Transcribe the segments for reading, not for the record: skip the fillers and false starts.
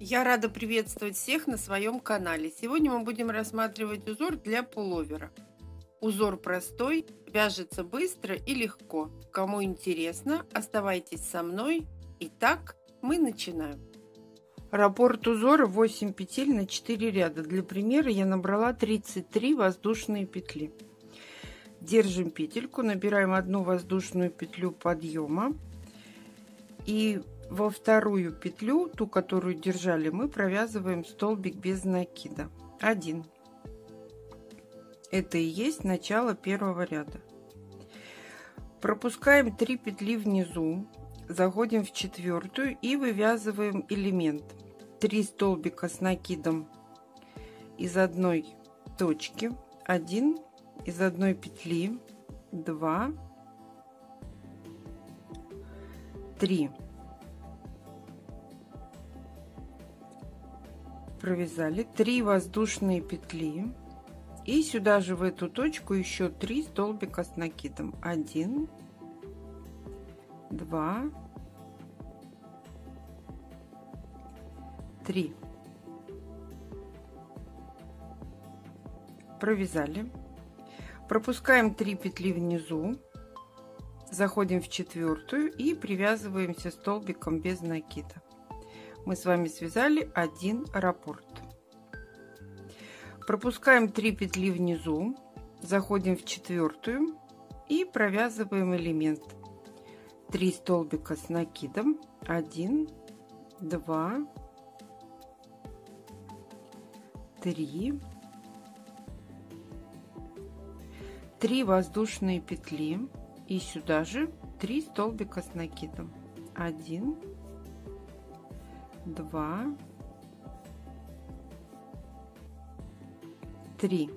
Я рада приветствовать всех на своем канале. Сегодня мы будем рассматривать узор для пуловера. Узор простой, вяжется быстро и легко. Кому интересно, оставайтесь со мной. Итак, мы начинаем. Раппорт узора 8 петель на 4 ряда. Для примера я набрала 33 воздушные петли. Держим петельку, набираем одну воздушную петлю подъема и во вторую петлю, ту, которую держали, мы провязываем столбик без накида. 1. Это и есть начало первого ряда. Пропускаем 3 петли внизу, заходим в четвертую и вывязываем элемент. 3 столбика с накидом из одной точки, 1 из одной петли, 2, 3. Провязали 3 воздушные петли и сюда же в эту точку еще 3 столбика с накидом. 1, 2, 3. Провязали. Пропускаем 3 петли внизу, заходим в четвертую и привязываемся столбиком без накида. Мы с вами связали один раппорт. Пропускаем 3 петли внизу, заходим в четвертую и провязываем элемент. 3 столбика с накидом, 1, 2, 3, 3 воздушные петли и сюда же 3 столбика с накидом, 1, 2, 3.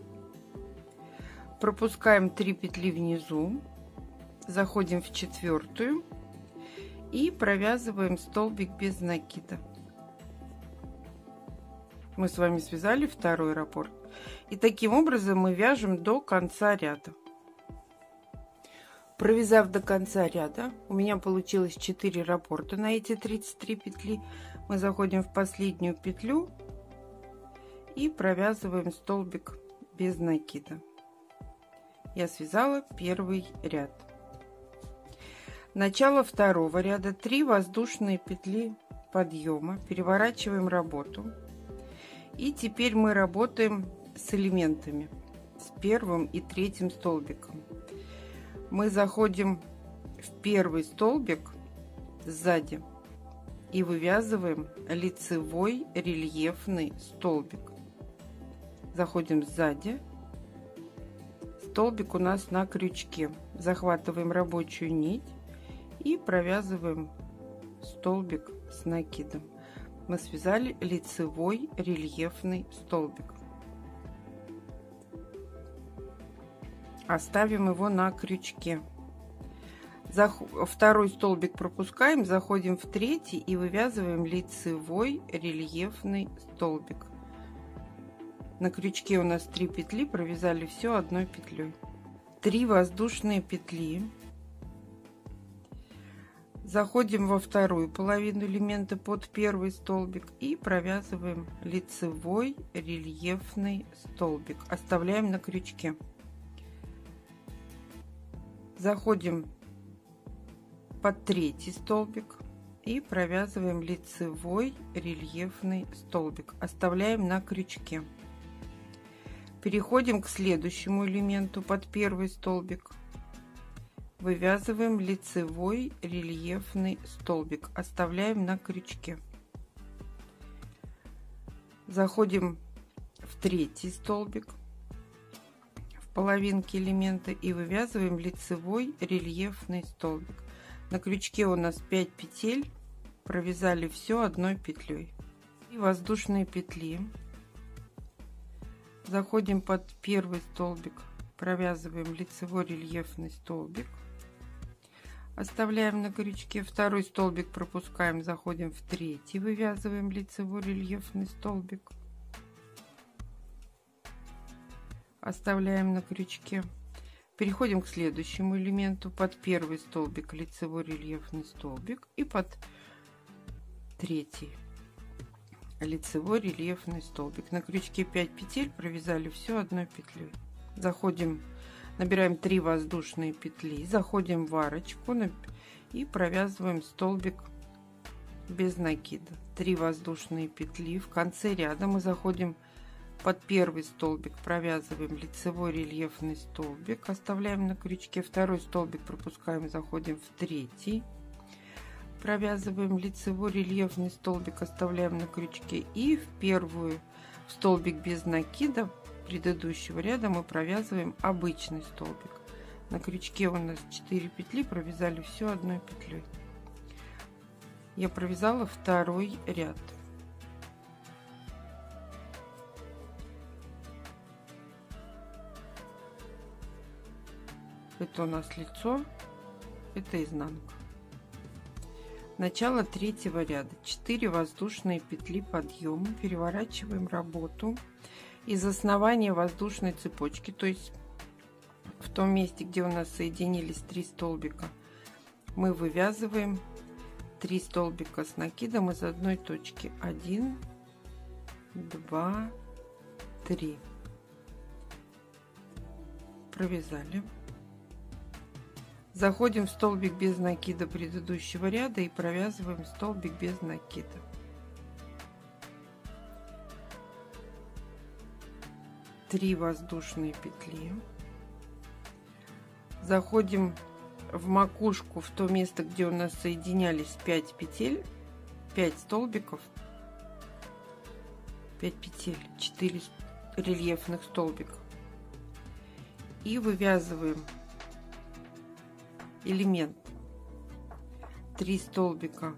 Пропускаем 3 петли внизу, заходим в четвертую и провязываем столбик без накида. Мы с вами связали второй раппорт, и таким образом мы вяжем до конца ряда. Провязав до конца ряда, у меня получилось 4 раппорта на эти 33 петли. Мы заходим в последнюю петлю и провязываем столбик без накида. Я связала первый ряд. Начало второго ряда. 3 воздушные петли подъема. Переворачиваем работу. И теперь мы работаем с элементами, с первым и третьим столбиком. Мы заходим в первый столбик сзади и вывязываем лицевой рельефный столбик. Заходим сзади, столбик у нас на крючке. Захватываем рабочую нить и провязываем столбик с накидом. Мы связали лицевой рельефный столбик. Оставим его на крючке. Второй столбик пропускаем, заходим в третий и вывязываем лицевой рельефный столбик. На крючке у нас 3 петли, провязали все одной петлей. 3 воздушные петли. Заходим во вторую половину элемента под первый столбик и провязываем лицевой рельефный столбик. Оставляем на крючке. Заходим под третий столбик и провязываем лицевой рельефный столбик. Оставляем на крючке. Переходим к следующему элементу под первый столбик. Вывязываем лицевой рельефный столбик. Оставляем на крючке. Заходим в третий столбик, половинки элемента, и вывязываем лицевой рельефный столбик. На крючке у нас 5 петель, провязали все одной петлей. И воздушные петли. Заходим под первый столбик, провязываем лицевой рельефный столбик, оставляем на крючке. Второй столбик пропускаем, заходим в третий, вывязываем лицевой рельефный столбик, оставляем на крючке. Переходим к следующему элементу. Под первый столбик лицевой рельефный столбик и под третий лицевой рельефный столбик. На крючке 5 петель, провязали все одной петлей. Заходим, набираем 3 воздушные петли, заходим в арочку и провязываем столбик без накида. 3 воздушные петли. В конце ряда мы заходим под первый столбик, провязываем лицевой рельефный столбик, оставляем на крючке. Второй столбик пропускаем, заходим в третий, провязываем лицевой рельефный столбик, оставляем на крючке, и в столбик без накида предыдущего ряда мы провязываем обычный столбик. На крючке у нас 4 петли, провязали все одной петлей. Я провязала второй ряд. Это у нас лицо, это изнанка. Начало третьего ряда. 4 воздушные петли подъема, переворачиваем работу из основания воздушной цепочки, то есть в том месте, где у нас соединились 3 столбика, мы вывязываем 3 столбика с накидом из одной точки. 1, 2, 3. Провязали. Заходим в столбик без накида предыдущего ряда и провязываем столбик без накида. Три воздушные петли. Заходим в макушку, в то место, где у нас соединялись 5 петель, 5 столбиков, 5 петель, 4 рельефных столбика, и вывязываем элемент 3 столбика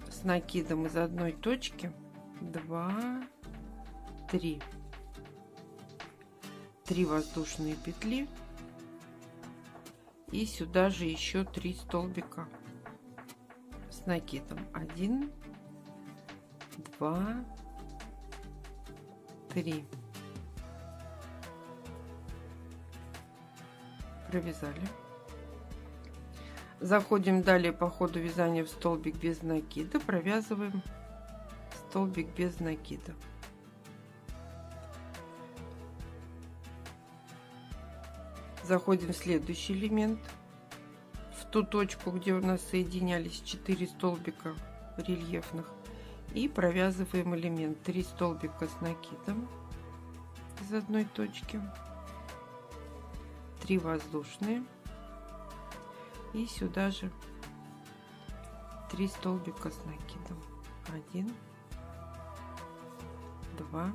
с накидом из одной точки. 2, 3. 3 воздушные петли, и сюда же еще 3 столбика с накидом. 1, 2, 3. Провязали. Заходим далее по ходу вязания в столбик без накида, провязываем столбик без накида. Заходим в следующий элемент, в ту точку, где у нас соединялись 4 столбика рельефных, и провязываем элемент 3 столбика с накидом из одной точки, 3 воздушные, и сюда же 3 столбика с накидом. 1, 2,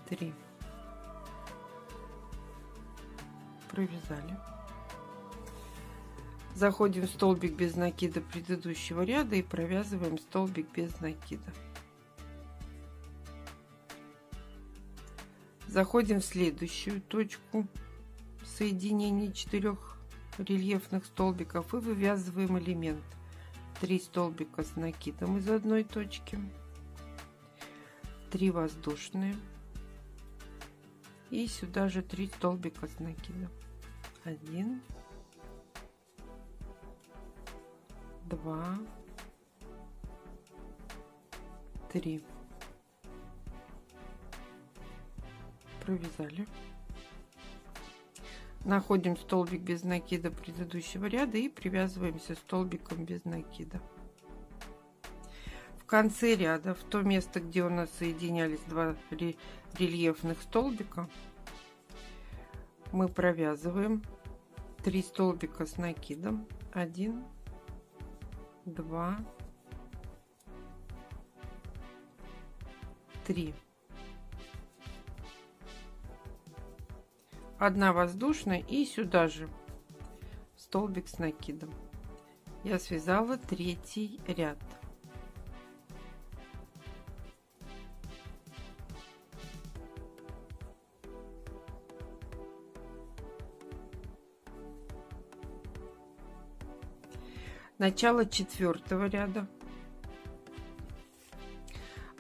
3. Провязали. Заходим в столбик без накида предыдущего ряда и провязываем столбик без накида. Заходим в следующую точку соединения 4 рельефных столбиков и вывязываем элемент 3 столбика с накидом из одной точки, 3 воздушные, и сюда же 3 столбика с накидом. 1, 2, 3. Провязали. Находим столбик без накида предыдущего ряда и привязываемся столбиком без накида. В конце ряда, в то место, где у нас соединялись 2 рельефных столбика, мы провязываем 3 столбика с накидом. 1, 2, 3. 1 воздушная, и сюда же столбик с накидом. Я связала 3-й ряд. Начало 4-го ряда.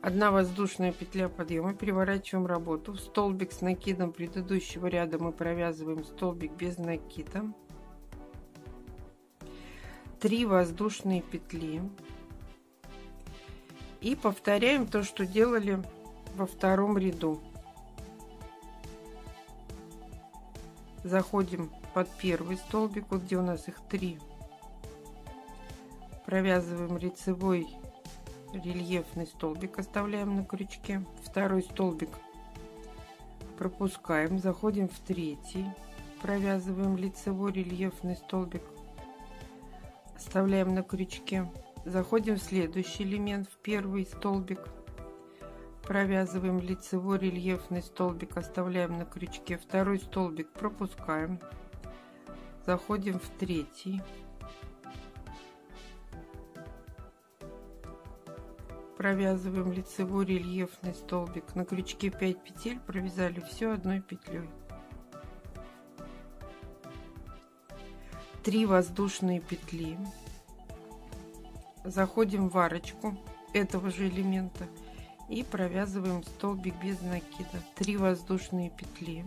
1 воздушная петля подъема, переворачиваем работу. В столбик с накидом предыдущего ряда мы провязываем столбик без накида. 3 воздушные петли и повторяем то, что делали во втором ряду. Заходим под первый столбик, вот где у нас их 3, провязываем лицевой рельефный столбик, оставляем на крючке, второй столбик пропускаем, заходим в третий, провязываем лицевой рельефный столбик, оставляем на крючке, заходим в следующий элемент, в первый столбик, провязываем лицевой рельефный столбик, оставляем на крючке, второй столбик пропускаем, заходим в третий, провязываем лицевой рельефный столбик, на крючке 5 петель, провязали все одной петлей. 3 воздушные петли, заходим в арочку этого же элемента и провязываем столбик без накида. 3 воздушные петли,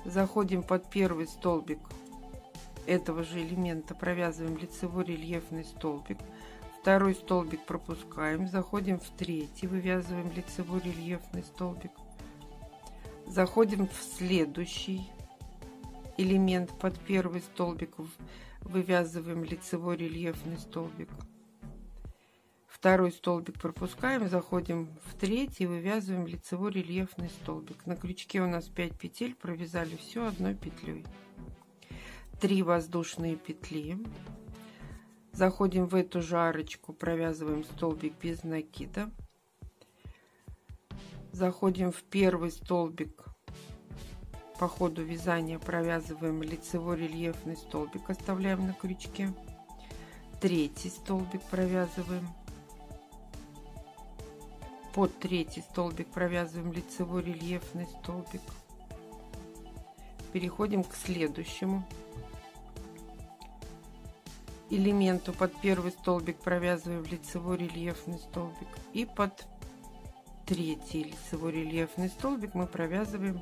заходим под первый столбик этого же элемента, провязываем лицевой рельефный столбик, второй столбик пропускаем, заходим в третий, вывязываем лицевой рельефный столбик, заходим в следующий элемент под первый столбик, вывязываем лицевой рельефный столбик, второй столбик пропускаем, заходим в третий, вывязываем лицевой рельефный столбик. На крючке у нас 5 петель, провязали все одной петлей. 3 воздушные петли, заходим в эту же арочку, провязываем столбик без накида, заходим в первый столбик, по ходу вязания провязываем лицевой рельефный столбик, оставляем на крючке, третий столбик провязываем, под третий столбик провязываем лицевой рельефный столбик, переходим к следующему элементу, под первый столбик провязываем лицевой рельефный столбик и под третий лицевой рельефный столбик мы провязываем,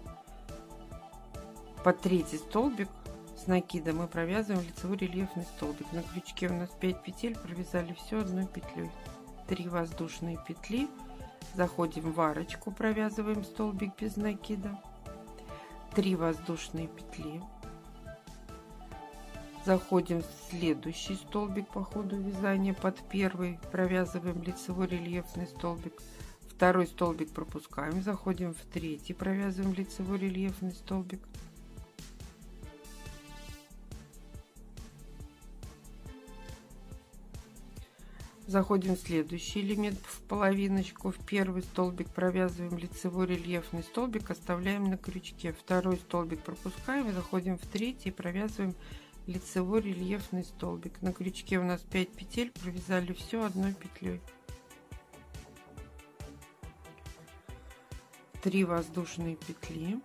под третий столбик с накидом мы провязываем лицевой рельефный столбик. На крючке у нас 5 петель, провязали все одной петлей. 3 воздушные петли, заходим в арочку, провязываем столбик без накида, 3 воздушные петли, заходим в следующий столбик по ходу вязания, под первый провязываем лицевой рельефный столбик, второй столбик пропускаем, заходим в третий, провязываем лицевой рельефный столбик, заходим в следующий элемент, в половиночку, в первый столбик провязываем лицевой рельефный столбик, оставляем на крючке, второй столбик пропускаем, заходим в третий, провязываем лицевой рельефный столбик. На крючке у нас 5 петель, провязали все одной петлей. 3 воздушные петли,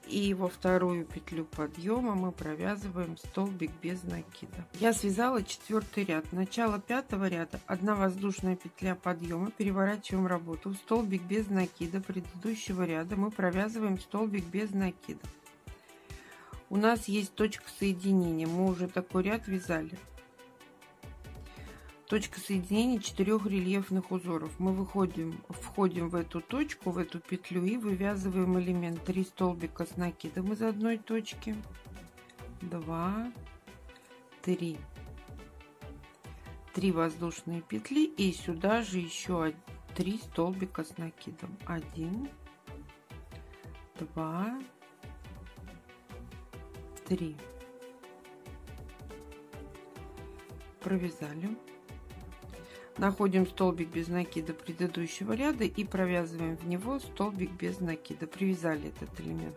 и во вторую петлю подъема мы провязываем столбик без накида. Я связала 4 ряд. Начало 5 ряда, 1 воздушная петля подъема, переворачиваем работу, столбик без накида предыдущего ряда мы провязываем столбик без накида. У нас есть точка соединения, мы уже такой ряд вязали. Точка соединения 4 рельефных узоров. Мы входим в эту точку, в эту петлю и вывязываем элемент 3 столбика с накидом из одной точки, 2, 3, 3 воздушные петли и сюда же еще 3 столбика с накидом, 1, 2, 3, провязали. Находим столбик без накида предыдущего ряда и провязываем в него столбик без накида. Привязали этот элемент.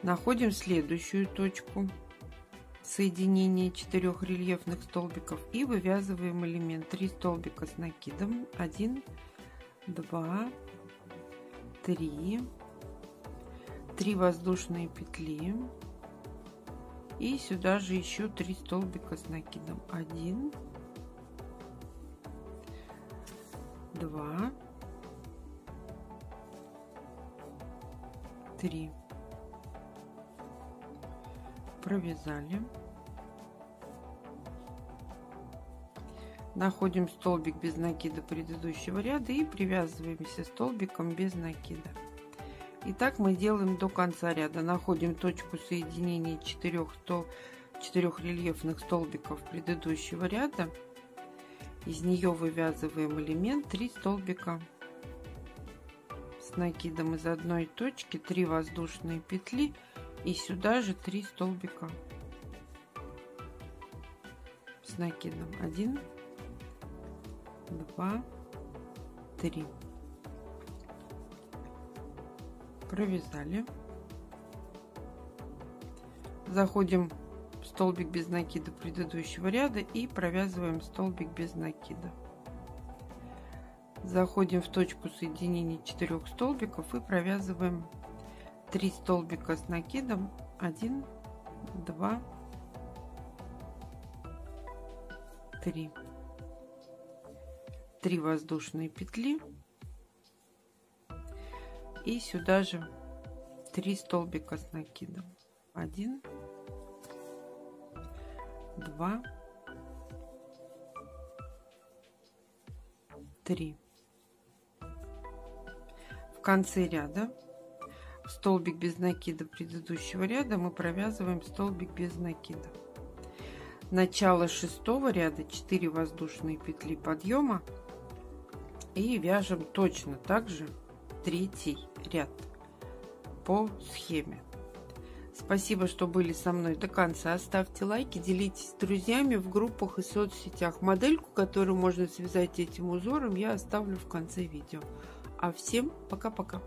Находим следующую точку соединения 4 рельефных столбиков и вывязываем элемент 3 столбика с накидом, 1, 2, 3, 3 воздушные петли и сюда же еще 3 столбика с накидом, 1, 2, 3. провязали. Находим столбик без накида предыдущего ряда и привязываемся столбиком без накида. И так мы делаем до конца ряда. Находим точку соединения 4 рельефных столбиков предыдущего ряда. Из нее вывязываем элемент 3 столбика с накидом из одной точки, 3 воздушные петли и сюда же 3 столбика с накидом. 1, 2, 3. Провязали. Заходим в столбик без накида предыдущего ряда и провязываем столбик без накида. Заходим в точку соединения 4 столбиков и провязываем 3 столбика с накидом. 1, 2, 3. 3 воздушные петли и сюда же 3 столбика с накидом. 1, 2, 3. В конце ряда в столбик без накида предыдущего ряда мы провязываем столбик без накида. Начало 6-го ряда 4 воздушные петли подъема и вяжем точно так же 3-й ряд по схеме. Спасибо, что были со мной до конца. Ставьте лайки, делитесь с друзьями в группах и соцсетях. Модельку, которую можно связать этим узором, я оставлю в конце видео. А всем пока-пока.